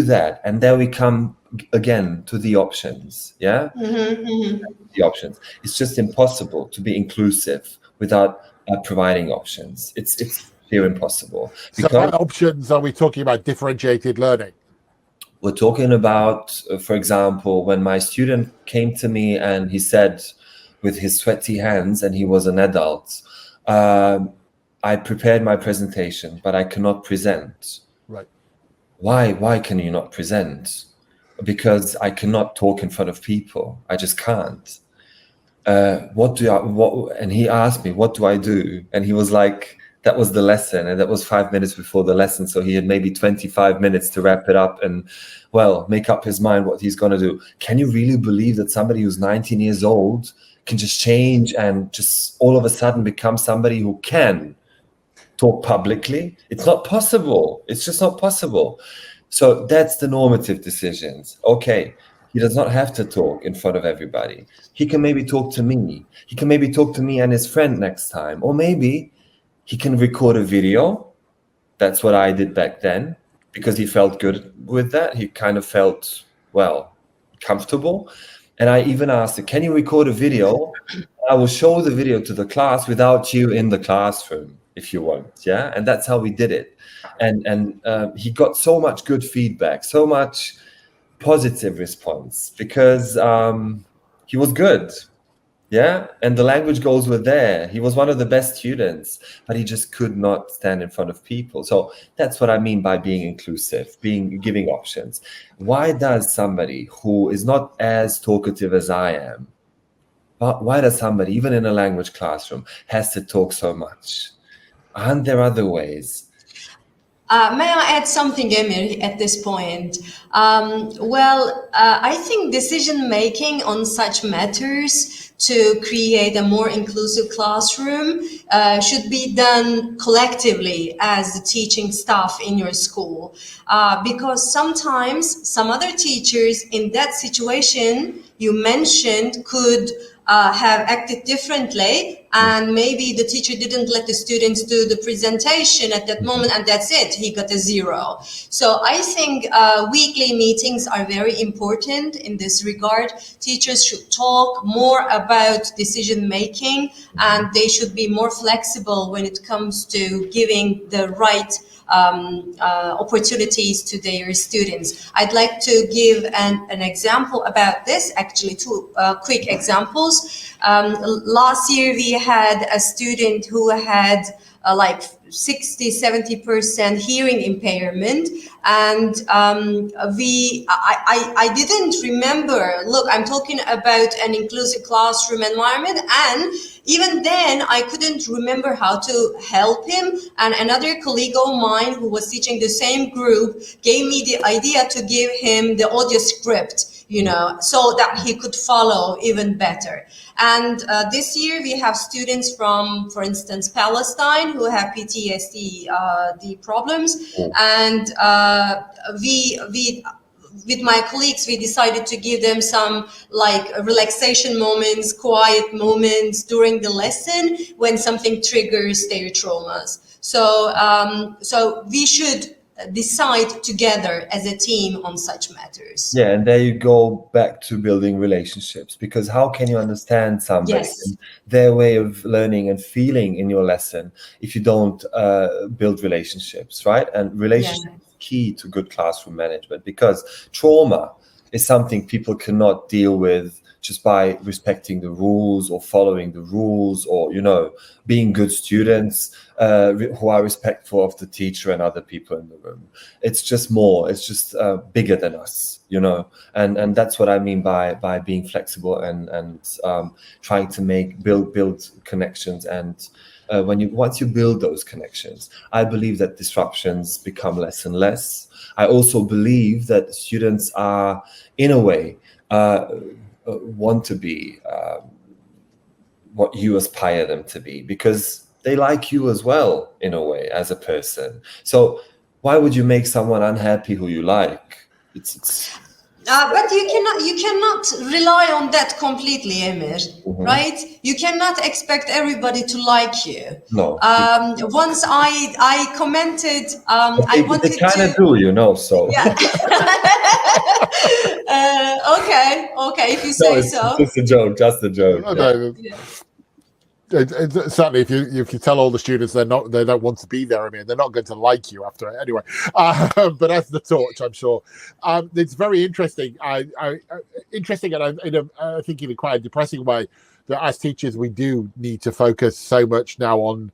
that, and then we come again to the options, yeah, the options. It's just impossible to be inclusive without providing options. It's sheer impossible. So what options are we talking about? Differentiated learning. We're talking about, for example, when my student came to me and he said, with his sweaty hands, and he was an adult, I prepared my presentation, but I cannot present. Right. Why can you not present? Because I cannot talk in front of people. I just can't. And he asked me, what do I do? And he was like, that was the lesson, and that was 5 minutes before the lesson. So he had maybe 25 minutes to wrap it up and, well, make up his mind what he's going to do. Can you really believe that somebody who's 19 years old can just change and just all of a sudden become somebody who can talk publicly? It's not possible. It's just not possible. So that's the normative decisions. Okay, he does not have to talk in front of everybody. He can maybe talk to me. He can maybe talk to me and his friend next time. Or maybe he can record a video. That's what I did back then, because he felt good with that. He kind of felt, well, comfortable. And I even asked him, can you record a video? I will show the video to the class without you in the classroom, if you want. Yeah. And that's how we did it. And he got so much good feedback, so much positive response, because he was good. Yeah, and the language goals were there. He was one of the best students, but he just could not stand in front of people. So that's what I mean by being inclusive, giving options. Why does somebody who is not as talkative as I am, but why does somebody, even in a language classroom, has to talk so much? Aren't there other ways? May I add something, Emir, at this point? I think decision-making on such matters to create a more inclusive classroom should be done collectively as the teaching staff in your school. Because sometimes some other teachers in that situation you mentioned could have acted differently, and maybe the teacher didn't let the students do the presentation at that moment, and that's it, he got a 0. So I think weekly meetings are very important in this regard. Teachers should talk more about decision making, and they should be more flexible when it comes to giving the right opportunities to their students. I'd like to give an example about this, actually 2 quick examples. Last year we had a student who had like 60-70% hearing impairment, and I didn't remember, look, I'm talking about an inclusive classroom environment, and even then I couldn't remember how to help him. And another colleague of mine who was teaching the same group gave me the idea to give him the audio script, you know, so that he could follow even better. And this year we have students from, for instance, Palestine who have PTSD the problems, and we with my colleagues, we decided to give them some like relaxation moments, quiet moments during the lesson when something triggers their traumas. So we should decide together as a team on such matters. Yeah, and there you go back to building relationships, because how can you understand somebody and their way of learning and feeling in your lesson if you don't build relationships, right? And relationships is key to good classroom management, because trauma is something people cannot deal with just by respecting the rules or following the rules, or, you know, being good students who are respectful of the teacher and other people in the room. It's just more, it's just bigger than us, you know, and that's what I mean by being flexible and trying to build connections. And once you build those connections, I believe that disruptions become less and less. I also believe that students are, in a way, want to be what you aspire them to be, because they like you as well, in a way, as a person. So why would you make someone unhappy who you like? It's But you cannot rely on that completely, Emir. Right? You cannot expect everybody to like you. No. Once I commented, I wanted they kind of do, you know. So yeah. Okay, if you say it's so. just a joke, just a joke. No, certainly, if you tell all the students they don't want to be there, I mean, they're not going to like you after it anyway. But that's the torch, I'm sure. It's very interesting. Interesting, and I think in quite a depressing way, that as teachers we do need to focus so much now on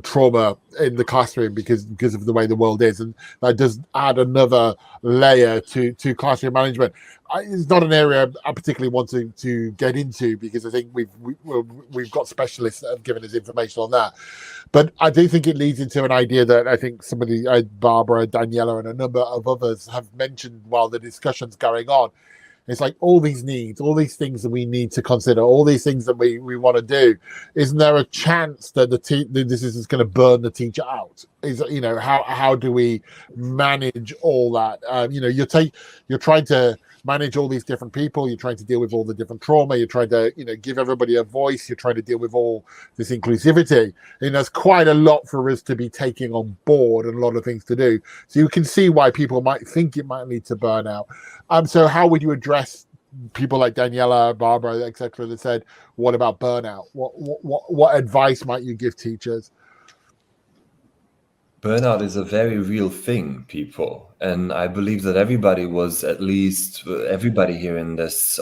trauma in the classroom because of the way the world is, and that does add another layer to classroom management. It's not an area I particularly want to get into because I think we've got specialists that have given us information on that. But I do think it leads into an idea that I think somebody, Barbara, Daniela, and a number of others have mentioned while the discussion's going on. It's like all these needs, all these things that we need to consider, all these things that we want to do. Isn't there a chance that this is going to burn the teacher out? How do we manage all that? You're trying to manage all these different people. You're trying to deal with all the different trauma. You're trying to give everybody a voice. You're trying to deal with all this inclusivity. And there's quite a lot for us to be taking on board and a lot of things to do. So you can see why people might think it might lead to burnout. So how would you address people like Daniela, Barbara, etc., that said, "What about burnout? What advice might you give teachers?" Burnout is a very real thing, people, and I believe that everybody here in this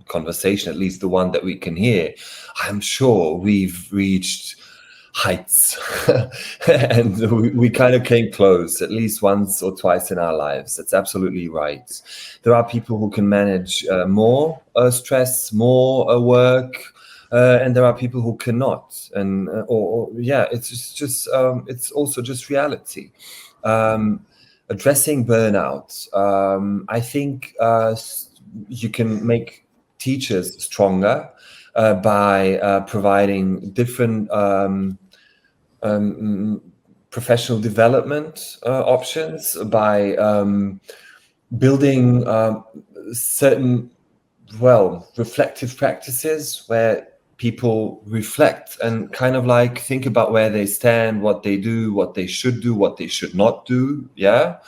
conversation, at least the one that we can hear, I'm sure we've reached heights and we kind of came close at least once or twice in our lives. That's absolutely right. There are people who can manage more stress, more work, and there are people who cannot. And it's just it's also just reality. Addressing burnout, I think you can make teachers stronger by providing different professional development options, by building certain reflective practices where people reflect and kind of like think about where they stand, what they do, what they should do, what they should not do. Yeah.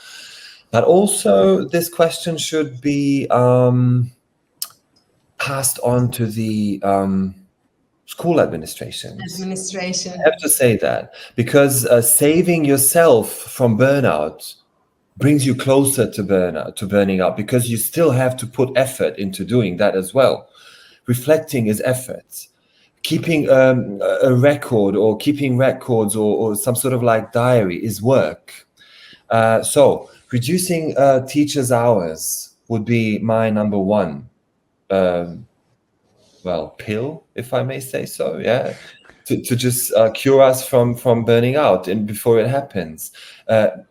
But also this question should be passed on to the school administrations. I have to say that because saving yourself from burnout brings you closer to burning out, because you still have to put effort into doing that as well. Reflecting is effort. Keeping a record or keeping records or some sort of like diary is work. So reducing teachers' hours would be my number one pill, if I may say so, yeah, to just cure us from burning out and before it happens. It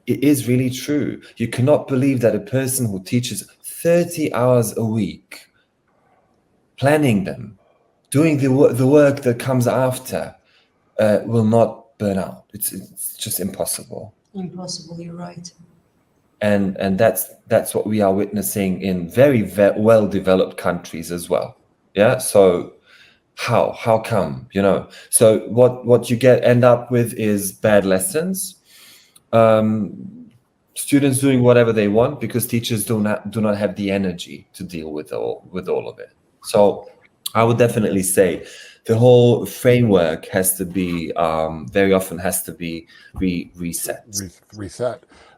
is really true. You cannot believe that a person who teaches 30 hours a week, planning them, doing the work that comes after, will not burn out. It's just impossible. Impossible, you're right. And that's what we are witnessing in very well developed countries as well. Yeah. So how come, so what you end up with is bad lessons, students doing whatever they want because teachers do not have the energy to deal with all of it. So I would definitely say the whole framework has to be very often has to be reset.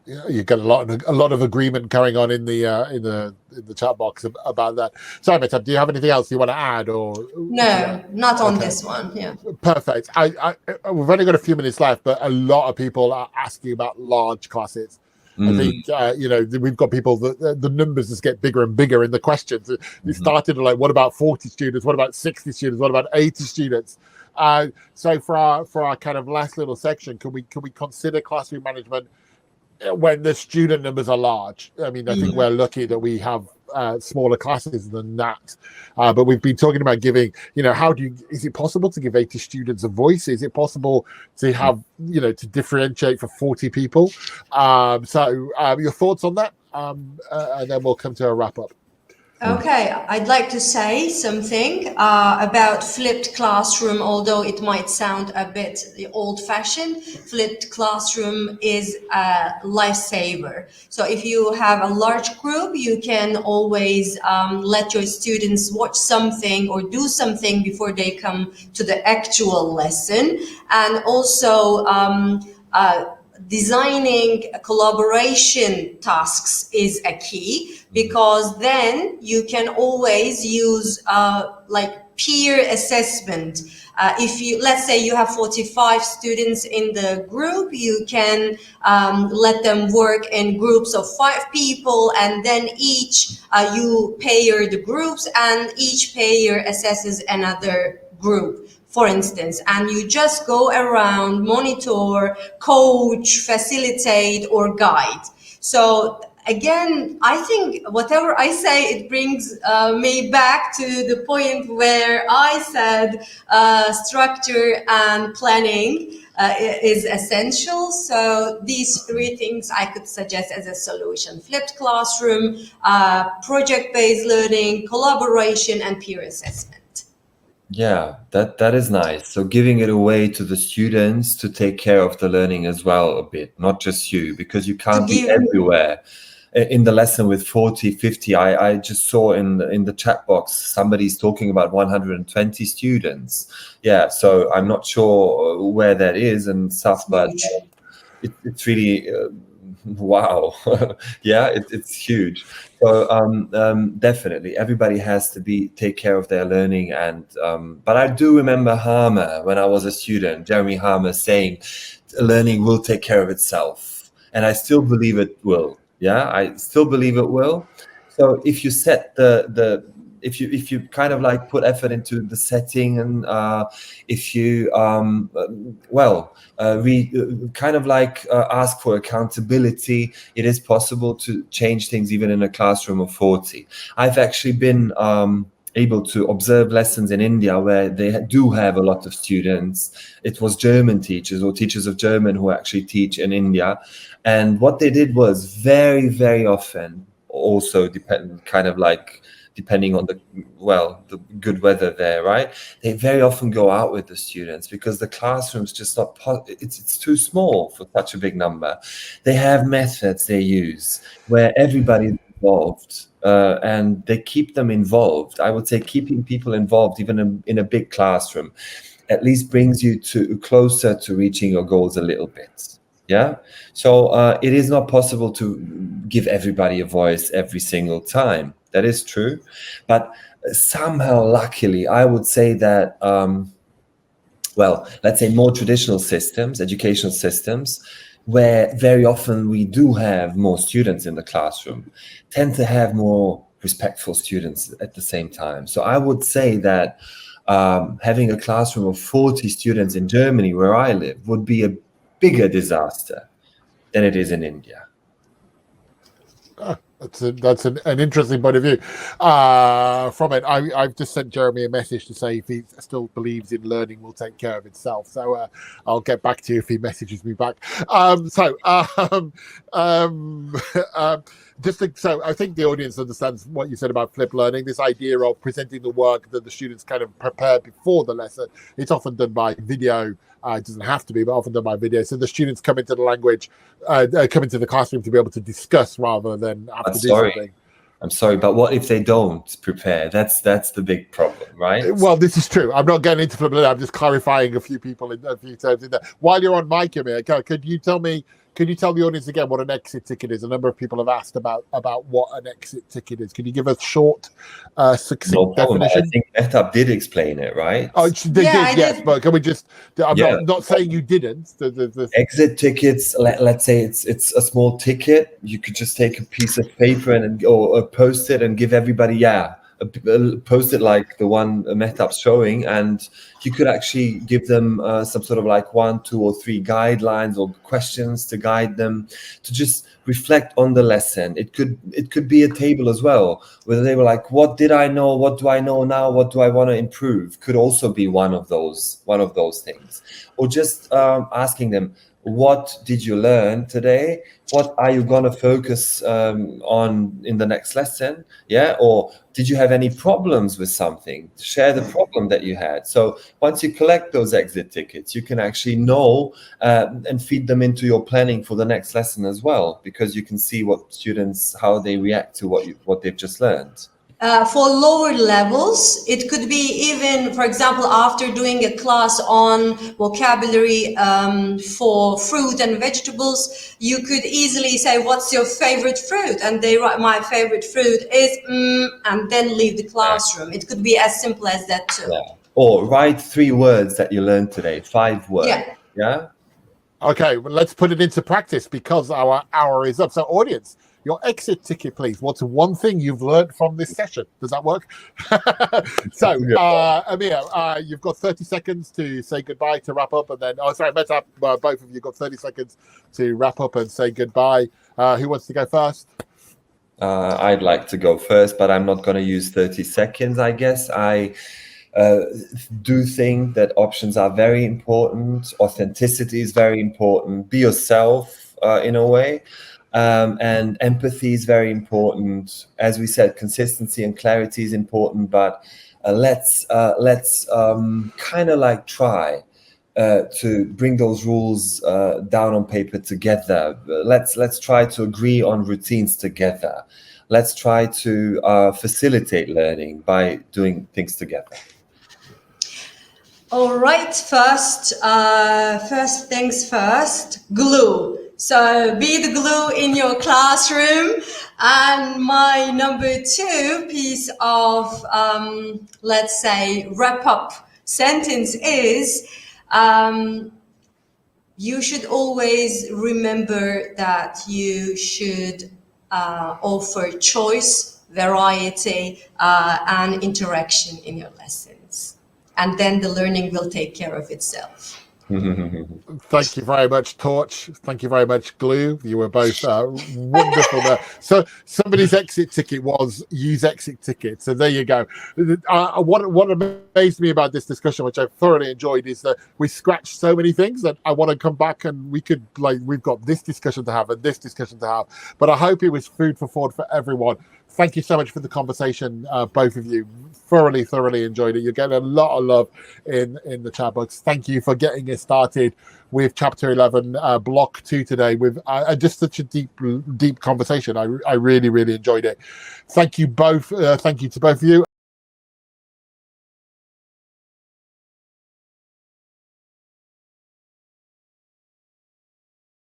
Yeah, you get a lot of agreement going on in the chat box about that. Sorry, Mehtap, do you have anything else you want to add? Or no, not on this one. Yeah, perfect. We've only got a few minutes left, but a lot of people are asking about large classes. I think we've got people that the numbers just get bigger and bigger in the questions. It started like, what about 40 students? What about 60 students? What about 80 students? So for our kind of last little section, can we consider classroom management when the student numbers are large? I mean, I think we're lucky that we have smaller classes than that. But we've been talking about giving, is it possible to give 80 students a voice? Is it possible to have, to differentiate for 40 people? So your thoughts on that? And then we'll come to a wrap up. Okay, I'd like to say something about flipped classroom, although it might sound a bit old-fashioned. Flipped classroom is a lifesaver. So if you have a large group, you can always let your students watch something or do something before they come to the actual lesson. And also, designing collaboration tasks is a key, because then you can always use like peer assessment. Let's say you have 45 students in the group, you can let them work in groups of 5 people, and then each you pair the groups, and each pair assesses another group, for instance, and you just go around, monitor, coach, facilitate, or guide. So again, I think whatever I say, it brings me back to the point where I said structure and planning is essential. So these 3 things I could suggest as a solution: flipped classroom, project-based learning, collaboration, and peer assessment. Yeah, that is nice. So giving it away to the students to take care of the learning as well a bit, not just you, because you can't be everywhere. In the lesson with 40, 50, I just saw in the chat box, somebody's talking about 120 students. Yeah, so I'm not sure where that is and stuff, but it's really... wow. Yeah, it's huge. So definitely everybody has to take care of their learning. And but I do remember Harmer, when I was a student, Jeremy Harmer, saying learning will take care of itself, and I still believe it will. Yeah, I still believe it will. So if you set if you kind of like put effort into the setting, and if you kind of like ask for accountability, it is possible to change things even in a classroom of 40. I've actually been able to observe lessons in India where they do have a lot of students. It was German teachers or teachers of German who actually teach in India, and what they did was very, very often, also depending on the good weather there, right? They very often go out with the students because the classroom's just not, it's too small for such a big number. They have methods they use where everybody's involved, and they keep them involved. I would say keeping people involved, even in a big classroom, at least brings you closer to reaching your goals a little bit. Yeah. So it is not possible to give everybody a voice every single time. That is true. But somehow, luckily, I would say that, let's say more traditional systems, educational systems, where very often we do have more students in the classroom, tend to have more respectful students at the same time. So I would say that having a classroom of 40 students in Germany, where I live, would be a bigger disaster than it is in India. That's an interesting point of view from it. I've just sent Jeremy a message to say if he still believes in learning will take care of itself. So I'll get back to you if he messages me back. So I think the audience understands what you said about flipped learning, this idea of presenting the work that the students kind of prepare before the lesson. It's often done by video. It doesn't have to be, but often done by video. So the students come into the classroom to be able to discuss rather than have to do something. I'm sorry, but what if they don't prepare? That's the big problem, right? Well, this is true. I'm not getting into flipped learning. I'm just clarifying a few terms in there. While you're on mic, Emir, could you tell the audience again what an exit ticket is? A number of people have asked about what an exit ticket is. Can you give a short, succinct definition? I think Mehtap did explain it, right? Oh, they did, yes. But can we just? I'm not saying you didn't. Exit tickets. Let's say it's a small ticket. You could just take a piece of paper or post it and give everybody. Yeah, post it like the one Mehtap's showing, and you could actually give them some sort of like 1, 2, or 3 guidelines or questions to guide them to just reflect on the lesson. It could be a table as well, where they were like, what did I know? What do I know now? What do I want to improve? Could also be one of those things. Or just asking them, what did you learn today? What are you going to focus on in the next lesson? Yeah. Or did you have any problems with something? Share the problem that you had. So once you collect those exit tickets, you can actually know and feed them into your planning for the next lesson as well, because you can see what students, how they react to what they've just learned. For lower levels, it could be even, for example, after doing a class on vocabulary for fruit and vegetables, you could easily say, what's your favorite fruit? And they write, my favorite fruit is, and then leave the classroom. It could be as simple as that too. Yeah. Or write 3 words that you learned today, 5 words. Yeah. Okay, well, let's put it into practice because our hour is up. So audience, your exit ticket, please. What's one thing you've learned from this session? Does that work? So, Emir, you've got 30 seconds to say goodbye, to wrap up, and then, Mehtap, both of you got 30 seconds to wrap up and say goodbye. Who wants to go first? I'd like to go first, but I'm not going to use 30 seconds, I guess. I do think that options are very important. Authenticity is very important. Be yourself in a way. And empathy is very important. As we said, consistency and clarity is important, but let's kind of like try to bring those rules down on paper together. Let's try to agree on routines together. Let's try to facilitate learning by doing things together. All right, first things first, glue. So be the glue in your classroom. And my number 2 piece of, let's say, wrap-up sentence is, you should always remember that you should offer choice, variety, and interaction in your lessons. And then the learning will take care of itself. Thank you very much, Torch. Thank you very much, Glue. You were both wonderful there. So somebody's exit ticket was use exit ticket. So there you go. What amazed me about this discussion, which I thoroughly enjoyed, is that we scratched so many things that I want to come back and we've got this discussion to have and this discussion to have. But I hope it was food for thought for everyone. Thank you so much for the conversation, both of you. Thoroughly enjoyed it. You're getting a lot of love in the chat box. Thank you for getting us started with Chapter 11, Block 2 today with just such a deep conversation. I really enjoyed it. Thank you both. Thank you to both of you.